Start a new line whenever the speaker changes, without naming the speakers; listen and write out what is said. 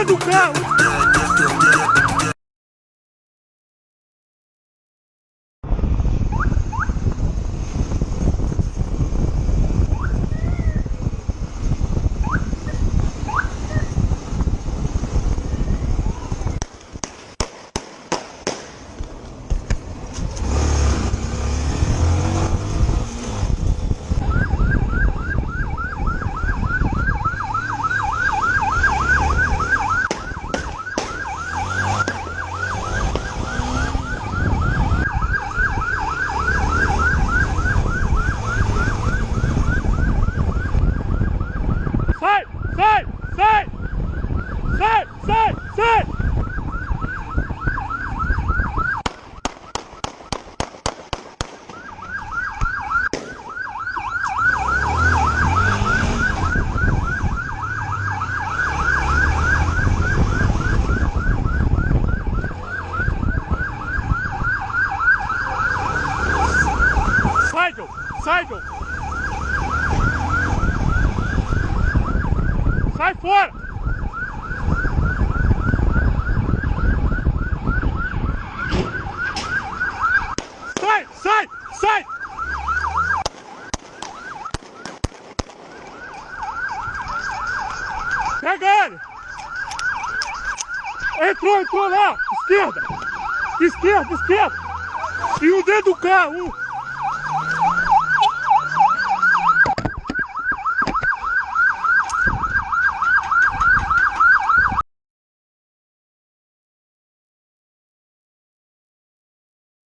dedo do carro! Sai! Sai! Sai! Sai! Sai! Sai! Sai, Joe! Sai, Joe! Sai fora! Sai! Sai! Sai! Pega ele! Entrou lá! Esquerda! Esquerda! Esquerda! E o dedo do carro!